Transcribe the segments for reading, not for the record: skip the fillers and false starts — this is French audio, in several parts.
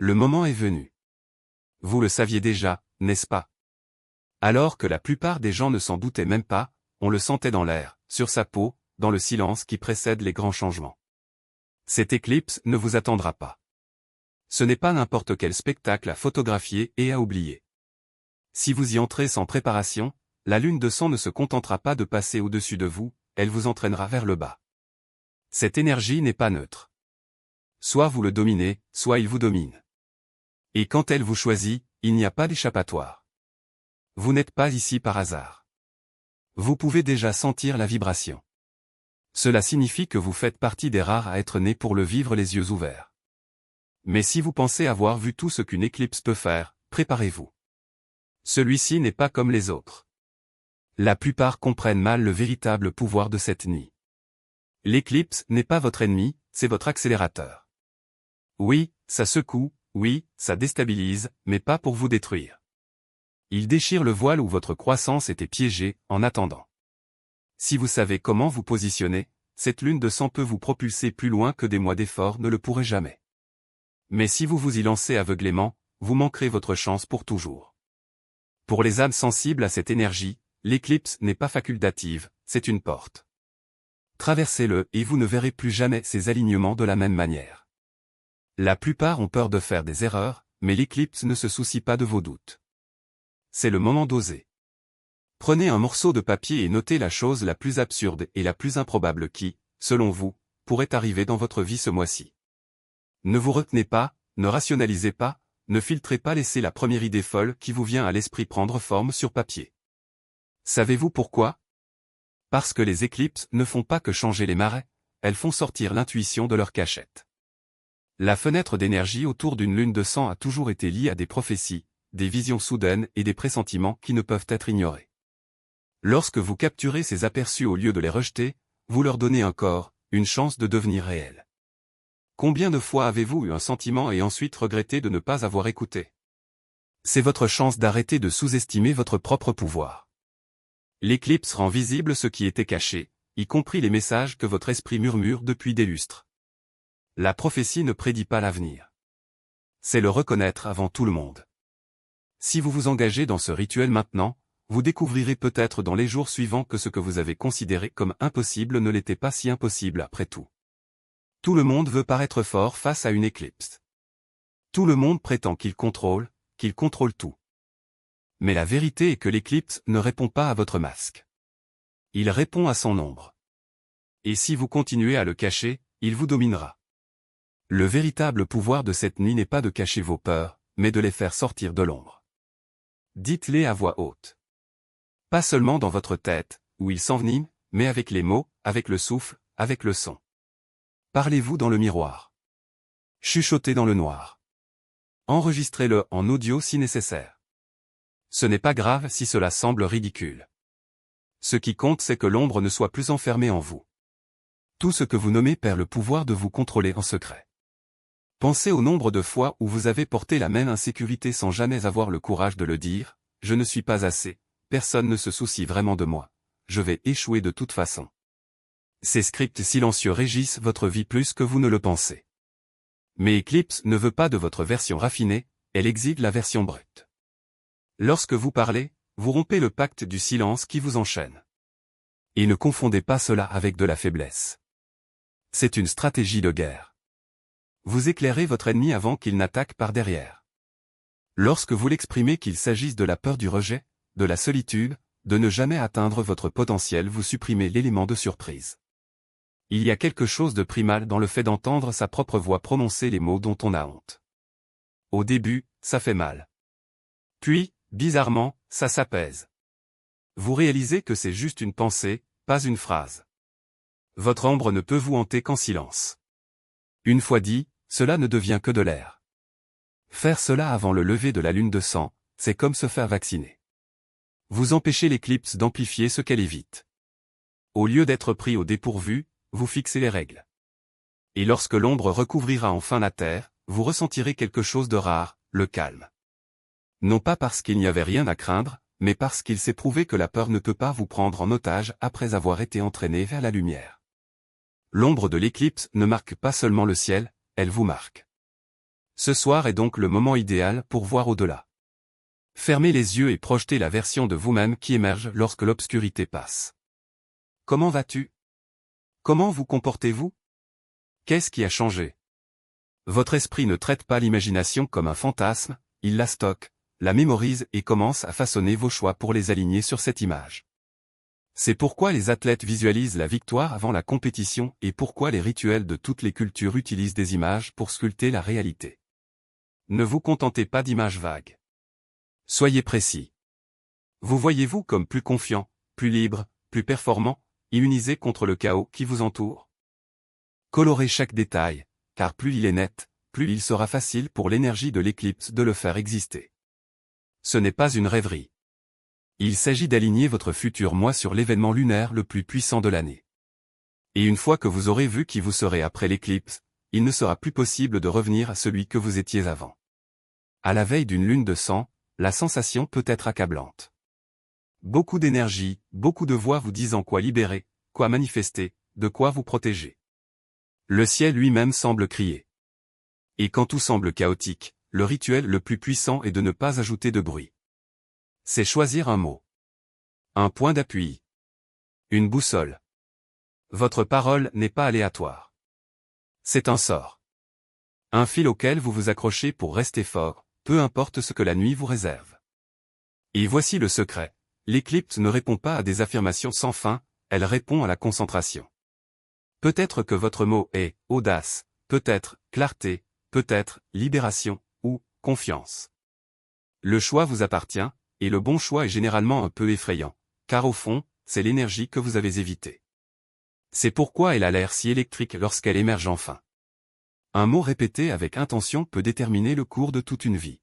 le moment est venu. Vous le saviez déjà, n'est-ce pas? Alors que la plupart des gens ne s'en doutaient même pas, on le sentait dans l'air, sur sa peau, dans le silence qui précède les grands changements. Cette éclipse ne vous attendra pas. Ce n'est pas n'importe quel spectacle à photographier et à oublier. Si vous y entrez sans préparation, la lune de sang ne se contentera pas de passer au-dessus de vous, elle vous entraînera vers le bas. Cette énergie n'est pas neutre. Soit vous le dominez, soit il vous domine. Et quand elle vous choisit, il n'y a pas d'échappatoire. Vous n'êtes pas ici par hasard. Vous pouvez déjà sentir la vibration. Cela signifie que vous faites partie des rares à être nés pour le vivre les yeux ouverts. Mais si vous pensez avoir vu tout ce qu'une éclipse peut faire, préparez-vous. Celui-ci n'est pas comme les autres. La plupart comprennent mal le véritable pouvoir de cette nuit. L'éclipse n'est pas votre ennemi, c'est votre accélérateur. Oui, ça secoue, oui, ça déstabilise, mais pas pour vous détruire. Il déchire le voile où votre croissance était piégée, en attendant. Si vous savez comment vous positionner, cette lune de sang peut vous propulser plus loin que des mois d'efforts ne le pourraient jamais. Mais si vous vous y lancez aveuglément, vous manquerez votre chance pour toujours. Pour les âmes sensibles à cette énergie, l'éclipse n'est pas facultative, c'est une porte. Traversez-le et vous ne verrez plus jamais ces alignements de la même manière. La plupart ont peur de faire des erreurs, mais l'éclipse ne se soucie pas de vos doutes. C'est le moment d'oser. Prenez un morceau de papier et notez la chose la plus absurde et la plus improbable qui, selon vous, pourrait arriver dans votre vie ce mois-ci. Ne vous retenez pas, ne rationalisez pas, ne filtrez pas, laissez la première idée folle qui vous vient à l'esprit prendre forme sur papier. Savez-vous pourquoi? Parce que les éclipses ne font pas que changer les marées, elles font sortir l'intuition de leur cachette. La fenêtre d'énergie autour d'une lune de sang a toujours été liée à des prophéties, des visions soudaines et des pressentiments qui ne peuvent être ignorés. Lorsque vous capturez ces aperçus au lieu de les rejeter, vous leur donnez un corps, une chance de devenir réels. Combien de fois avez-vous eu un sentiment et ensuite regretté de ne pas avoir écouté? C'est votre chance d'arrêter de sous-estimer votre propre pouvoir. L'éclipse rend visible ce qui était caché, y compris les messages que votre esprit murmure depuis des lustres. La prophétie ne prédit pas l'avenir. C'est le reconnaître avant tout le monde. Si vous vous engagez dans ce rituel maintenant, vous découvrirez peut-être dans les jours suivants que ce que vous avez considéré comme impossible ne l'était pas si impossible après tout. Tout le monde veut paraître fort face à une éclipse. Tout le monde prétend qu'il contrôle tout. Mais la vérité est que l'éclipse ne répond pas à votre masque. Il répond à son ombre. Et si vous continuez à le cacher, il vous dominera. Le véritable pouvoir de cette nuit n'est pas de cacher vos peurs, mais de les faire sortir de l'ombre. Dites-les à voix haute. Pas seulement dans votre tête, où ils s'enveniment, mais avec les mots, avec le souffle, avec le son. Parlez-vous dans le miroir. Chuchotez dans le noir. Enregistrez-le en audio si nécessaire. Ce n'est pas grave si cela semble ridicule. Ce qui compte, c'est que l'ombre ne soit plus enfermée en vous. Tout ce que vous nommez perd le pouvoir de vous contrôler en secret. Pensez au nombre de fois où vous avez porté la même insécurité sans jamais avoir le courage de le dire, « Je ne suis pas assez, personne ne se soucie vraiment de moi, je vais échouer de toute façon. » Ces scripts silencieux régissent votre vie plus que vous ne le pensez. Mais Eclipse ne veut pas de votre version raffinée, elle exige la version brute. Lorsque vous parlez, vous rompez le pacte du silence qui vous enchaîne. Et ne confondez pas cela avec de la faiblesse. C'est une stratégie de guerre. Vous éclairez votre ennemi avant qu'il n'attaque par derrière. Lorsque vous l'exprimez, qu'il s'agisse de la peur du rejet, de la solitude, de ne jamais atteindre votre potentiel, vous supprimez l'élément de surprise. Il y a quelque chose de primal dans le fait d'entendre sa propre voix prononcer les mots dont on a honte. Au début, ça fait mal. Puis, bizarrement, ça s'apaise. Vous réalisez que c'est juste une pensée, pas une phrase. Votre ombre ne peut vous hanter qu'en silence. Une fois dit, cela ne devient que de l'air. Faire cela avant le lever de la lune de sang, c'est comme se faire vacciner. Vous empêchez l'éclipse d'amplifier ce qu'elle évite. Au lieu d'être pris au dépourvu, vous fixez les règles. Et lorsque l'ombre recouvrira enfin la terre, vous ressentirez quelque chose de rare, le calme. Non pas parce qu'il n'y avait rien à craindre, mais parce qu'il s'est prouvé que la peur ne peut pas vous prendre en otage après avoir été entraîné vers la lumière. L'ombre de l'éclipse ne marque pas seulement le ciel, elle vous marque. Ce soir est donc le moment idéal pour voir au-delà. Fermez les yeux et projetez la version de vous-même qui émerge lorsque l'obscurité passe. Comment vas-tu? Comment vous comportez-vous? Qu'est-ce qui a changé? Votre esprit ne traite pas l'imagination comme un fantasme, il la stocke, la mémorise et commence à façonner vos choix pour les aligner sur cette image. C'est pourquoi les athlètes visualisent la victoire avant la compétition et pourquoi les rituels de toutes les cultures utilisent des images pour sculpter la réalité. Ne vous contentez pas d'images vagues. Soyez précis. Vous voyez-vous comme plus confiant, plus libre, plus performant, immunisé contre le chaos qui vous entoure? Colorez chaque détail, car plus il est net, plus il sera facile pour l'énergie de l'éclipse de le faire exister. Ce n'est pas une rêverie. Il s'agit d'aligner votre futur moi sur l'événement lunaire le plus puissant de l'année. Et une fois que vous aurez vu qui vous serez après l'éclipse, il ne sera plus possible de revenir à celui que vous étiez avant. À la veille d'une lune de sang, la sensation peut être accablante. Beaucoup d'énergie, beaucoup de voix vous disant quoi libérer, quoi manifester, de quoi vous protéger. Le ciel lui-même semble crier. Et quand tout semble chaotique, le rituel le plus puissant est de ne pas ajouter de bruit. C'est choisir un mot. Un point d'appui. Une boussole. Votre parole n'est pas aléatoire. C'est un sort. Un fil auquel vous vous accrochez pour rester fort, peu importe ce que la nuit vous réserve. Et voici le secret. L'éclipse ne répond pas à des affirmations sans fin, elle répond à la concentration. Peut-être que votre mot est audace, peut-être clarté, peut-être libération, ou confiance. Le choix vous appartient, et le bon choix est généralement un peu effrayant, car au fond, c'est l'énergie que vous avez évitée. C'est pourquoi elle a l'air si électrique lorsqu'elle émerge enfin. Un mot répété avec intention peut déterminer le cours de toute une vie.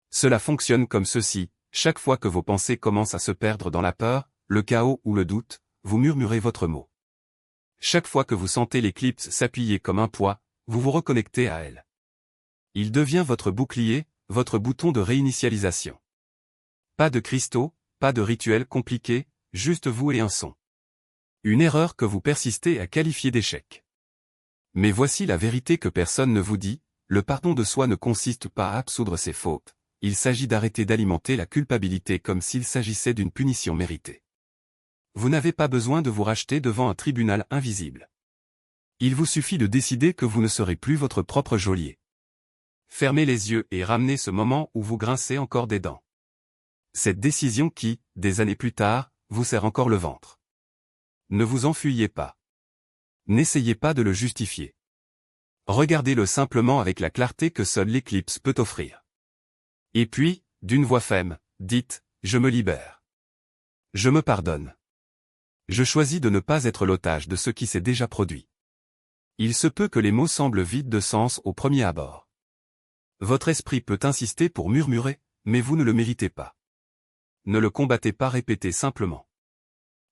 Cela fonctionne comme ceci, chaque fois que vos pensées commencent à se perdre dans la peur, le chaos ou le doute, vous murmurez votre mot. Chaque fois que vous sentez l'éclipse s'appuyer comme un poids, vous vous reconnectez à elle. Il devient votre bouclier, votre bouton de réinitialisation. Pas de cristaux, pas de rituel compliqué, juste vous et un son. Une erreur que vous persistez à qualifier d'échec. Mais voici la vérité que personne ne vous dit, le pardon de soi ne consiste pas à absoudre ses fautes, il s'agit d'arrêter d'alimenter la culpabilité comme s'il s'agissait d'une punition méritée. Vous n'avez pas besoin de vous racheter devant un tribunal invisible. Il vous suffit de décider que vous ne serez plus votre propre geôlier. Fermez les yeux et ramenez ce moment où vous grincez encore des dents. Cette décision qui, des années plus tard, vous serre encore le ventre. Ne vous enfuyez pas. N'essayez pas de le justifier. Regardez-le simplement avec la clarté que seule l'éclipse peut offrir. Et puis, d'une voix ferme, dites, je me libère. Je me pardonne. Je choisis de ne pas être l'otage de ce qui s'est déjà produit. Il se peut que les mots semblent vides de sens au premier abord. Votre esprit peut insister pour murmurer, mais vous ne le méritez pas. Ne le combattez pas, répétez simplement.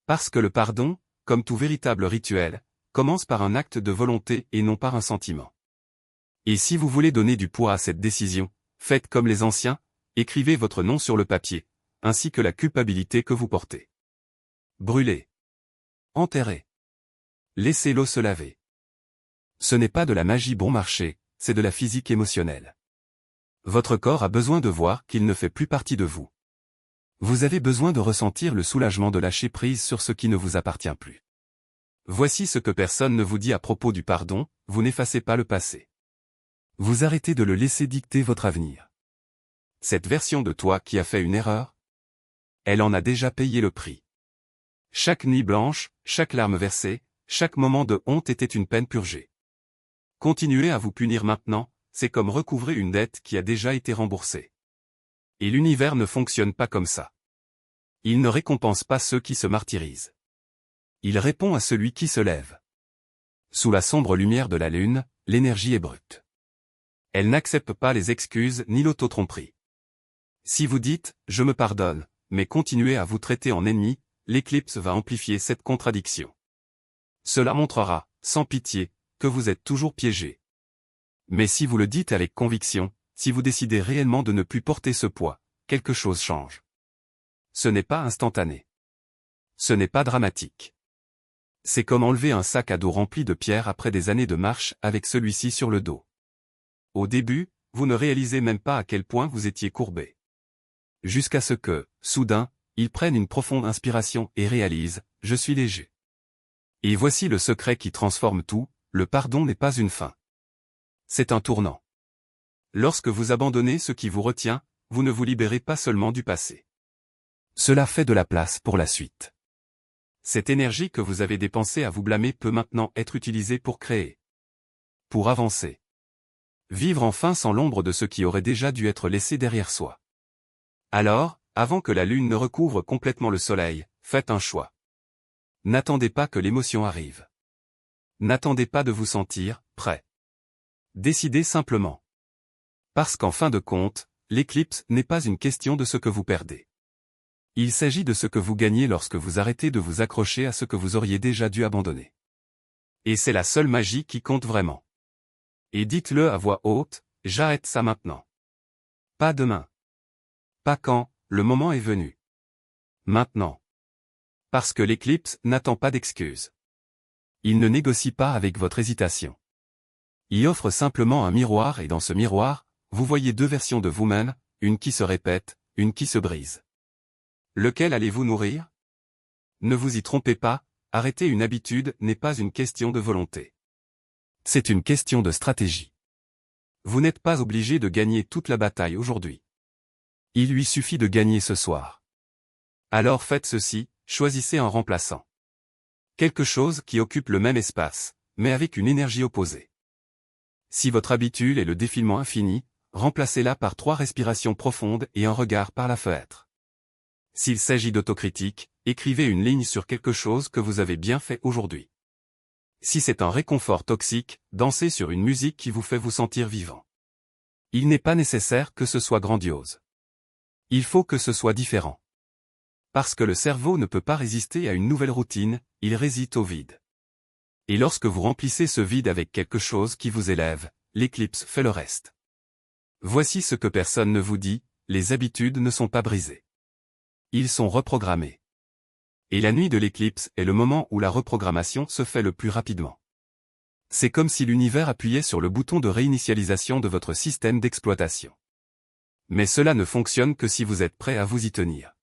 Parce que le pardon, comme tout véritable rituel, commence par un acte de volonté et non par un sentiment. Et si vous voulez donner du poids à cette décision, faites comme les anciens, écrivez votre nom sur le papier, ainsi que la culpabilité que vous portez. Brûlez. Enterrez. Laissez l'eau se laver. Ce n'est pas de la magie bon marché, c'est de la physique émotionnelle. Votre corps a besoin de voir qu'il ne fait plus partie de vous. Vous avez besoin de ressentir le soulagement de lâcher prise sur ce qui ne vous appartient plus. Voici ce que personne ne vous dit à propos du pardon, vous n'effacez pas le passé. Vous arrêtez de le laisser dicter votre avenir. Cette version de toi qui a fait une erreur, elle en a déjà payé le prix. Chaque nuit blanche, chaque larme versée, chaque moment de honte était une peine purgée. Continuer à vous punir maintenant, c'est comme recouvrer une dette qui a déjà été remboursée. Et l'univers ne fonctionne pas comme ça. Il ne récompense pas ceux qui se martyrisent. Il répond à celui qui se lève. Sous la sombre lumière de la lune, l'énergie est brute. Elle n'accepte pas les excuses ni l'autotromperie. Si vous dites « je me pardonne », mais continuez à vous traiter en ennemi, l'éclipse va amplifier cette contradiction. Cela montrera, sans pitié, que vous êtes toujours piégé. Mais si vous le dites avec conviction, si vous décidez réellement de ne plus porter ce poids, quelque chose change. Ce n'est pas instantané. Ce n'est pas dramatique. C'est comme enlever un sac à dos rempli de pierres après des années de marche avec celui-ci sur le dos. Au début, vous ne réalisez même pas à quel point vous étiez courbé. Jusqu'à ce que, soudain, ils prennent une profonde inspiration et réalisent « Je suis léger ». Et voici le secret qui transforme tout, le pardon n'est pas une fin. C'est un tournant. Lorsque vous abandonnez ce qui vous retient, vous ne vous libérez pas seulement du passé. Cela fait de la place pour la suite. Cette énergie que vous avez dépensée à vous blâmer peut maintenant être utilisée pour créer. Pour avancer. Vivre enfin sans l'ombre de ce qui aurait déjà dû être laissé derrière soi. Alors, avant que la lune ne recouvre complètement le soleil, faites un choix. N'attendez pas que l'émotion arrive. N'attendez pas de vous sentir prêt. Décidez simplement. Parce qu'en fin de compte, l'éclipse n'est pas une question de ce que vous perdez. Il s'agit de ce que vous gagnez lorsque vous arrêtez de vous accrocher à ce que vous auriez déjà dû abandonner. Et c'est la seule magie qui compte vraiment. Et dites-le à voix haute, j'arrête ça maintenant. Pas demain. Pas quand, le moment est venu. Maintenant. Parce que l'éclipse n'attend pas d'excuses. Il ne négocie pas avec votre hésitation. Il offre simplement un miroir et dans ce miroir, vous voyez deux versions de vous-même, une qui se répète, une qui se brise. Lequel allez-vous nourrir? Ne vous y trompez pas, arrêter une habitude n'est pas une question de volonté. C'est une question de stratégie. Vous n'êtes pas obligé de gagner toute la bataille aujourd'hui. Il lui suffit de gagner ce soir. Alors faites ceci, choisissez un remplaçant. Quelque chose qui occupe le même espace, mais avec une énergie opposée. Si votre habitude est le défilement infini, remplacez-la par 3 respirations profondes et un regard par la fenêtre. S'il s'agit d'autocritique, écrivez une ligne sur quelque chose que vous avez bien fait aujourd'hui. Si c'est un réconfort toxique, dansez sur une musique qui vous fait vous sentir vivant. Il n'est pas nécessaire que ce soit grandiose. Il faut que ce soit différent. Parce que le cerveau ne peut pas résister à une nouvelle routine, il résiste au vide. Et lorsque vous remplissez ce vide avec quelque chose qui vous élève, l'éclipse fait le reste. Voici ce que personne ne vous dit, les habitudes ne sont pas brisées. Ils sont reprogrammés. Et la nuit de l'éclipse est le moment où la reprogrammation se fait le plus rapidement. C'est comme si l'univers appuyait sur le bouton de réinitialisation de votre système d'exploitation. Mais cela ne fonctionne que si vous êtes prêt à vous y tenir.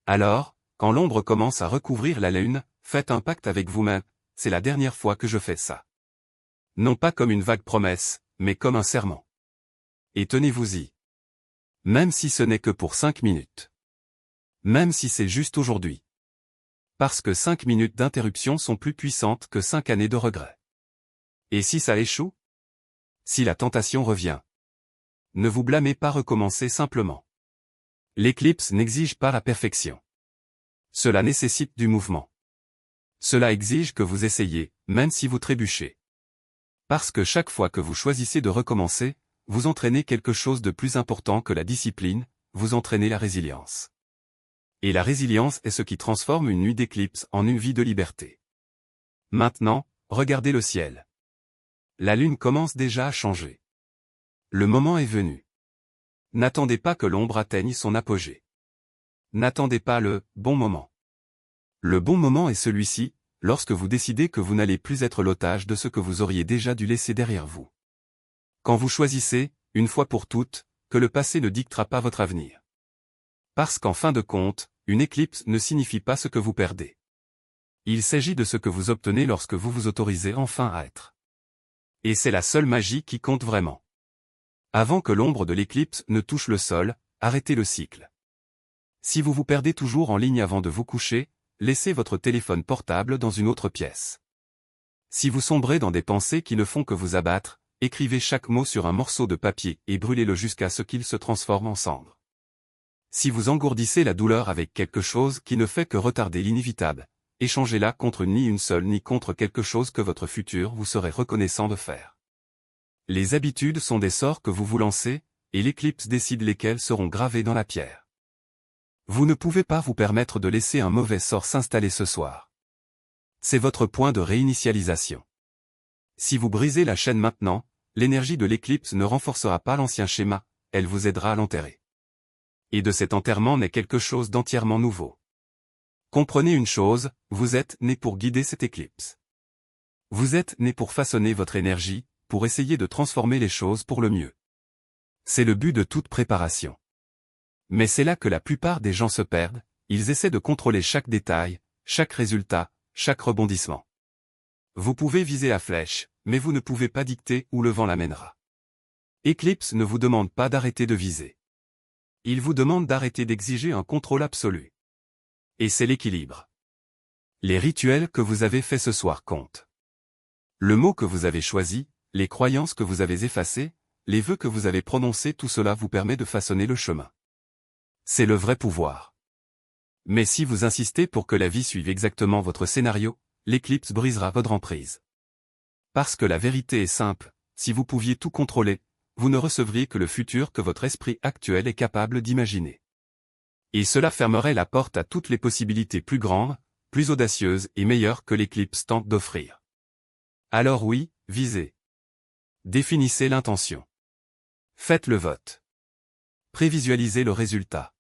Alors, quand l'ombre commence à recouvrir la lune, faites un pacte avec vous-même, c'est la dernière fois que je fais ça. Non pas comme une vague promesse, mais comme un serment. Et tenez-vous-y. Même si ce n'est que pour 5 minutes. Même si c'est juste aujourd'hui. Parce que 5 minutes d'interruption sont plus puissantes que 5 années de regrets. Et si ça échoue? Si la tentation revient? Ne vous blâmez pas, recommencez simplement. L'éclipse n'exige pas la perfection. Cela nécessite du mouvement. Cela exige que vous essayiez, même si vous trébuchez. Parce que chaque fois que vous choisissez de recommencer, vous entraînez quelque chose de plus important que la discipline, vous entraînez la résilience. Et la résilience est ce qui transforme une nuit d'éclipse en une vie de liberté. Maintenant, regardez le ciel. La lune commence déjà à changer. Le moment est venu. N'attendez pas que l'ombre atteigne son apogée. N'attendez pas le « bon moment ». Le bon moment est celui-ci, lorsque vous décidez que vous n'allez plus être l'otage de ce que vous auriez déjà dû laisser derrière vous. Quand vous choisissez, une fois pour toutes, que le passé ne dictera pas votre avenir. Parce qu'en fin de compte, une éclipse ne signifie pas ce que vous perdez. Il s'agit de ce que vous obtenez lorsque vous vous autorisez enfin à être. Et c'est la seule magie qui compte vraiment. Avant que l'ombre de l'éclipse ne touche le sol, arrêtez le cycle. Si vous vous perdez toujours en ligne avant de vous coucher, laissez votre téléphone portable dans une autre pièce. Si vous sombrez dans des pensées qui ne font que vous abattre, écrivez chaque mot sur un morceau de papier et brûlez-le jusqu'à ce qu'il se transforme en cendre. Si vous engourdissez la douleur avec quelque chose qui ne fait que retarder l'inévitable, échangez-la contre ni une seule ni contre quelque chose que votre futur vous serait reconnaissant de faire. Les habitudes sont des sorts que vous vous lancez, et l'éclipse décide lesquels seront gravés dans la pierre. Vous ne pouvez pas vous permettre de laisser un mauvais sort s'installer ce soir. C'est votre point de réinitialisation. Si vous brisez la chaîne maintenant, l'énergie de l'éclipse ne renforcera pas l'ancien schéma, elle vous aidera à l'enterrer. Et de cet enterrement naît quelque chose d'entièrement nouveau. Comprenez une chose, vous êtes né pour guider cette éclipse. Vous êtes né pour façonner votre énergie, pour essayer de transformer les choses pour le mieux. C'est le but de toute préparation. Mais c'est là que la plupart des gens se perdent, ils essaient de contrôler chaque détail, chaque résultat, chaque rebondissement. Vous pouvez viser la flèche, mais vous ne pouvez pas dicter où le vent l'amènera. Eclipse ne vous demande pas d'arrêter de viser. Il vous demande d'arrêter d'exiger un contrôle absolu. Et c'est l'équilibre. Les rituels que vous avez faits ce soir comptent. Le mot que vous avez choisi, les croyances que vous avez effacées, les vœux que vous avez prononcés, tout cela vous permet de façonner le chemin. C'est le vrai pouvoir. Mais si vous insistez pour que la vie suive exactement votre scénario, l'éclipse brisera votre emprise. Parce que la vérité est simple, si vous pouviez tout contrôler, vous ne recevriez que le futur que votre esprit actuel est capable d'imaginer. Et cela fermerait la porte à toutes les possibilités plus grandes, plus audacieuses et meilleures que l'éclipse tente d'offrir. Alors oui, visez. Définissez l'intention. Faites le vote. Prévisualisez le résultat.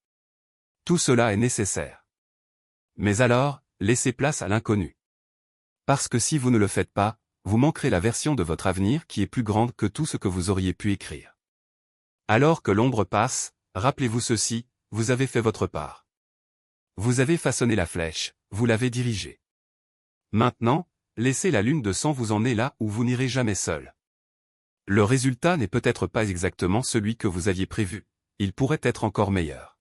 Tout cela est nécessaire. Mais alors, laissez place à l'inconnu. Parce que si vous ne le faites pas, vous manquerez la version de votre avenir qui est plus grande que tout ce que vous auriez pu écrire. Alors que l'ombre passe, rappelez-vous ceci, vous avez fait votre part. Vous avez façonné la flèche, vous l'avez dirigée. Maintenant, laissez la lune de sang vous emmener là où vous n'irez jamais seul. Le résultat n'est peut-être pas exactement celui que vous aviez prévu, il pourrait être encore meilleur.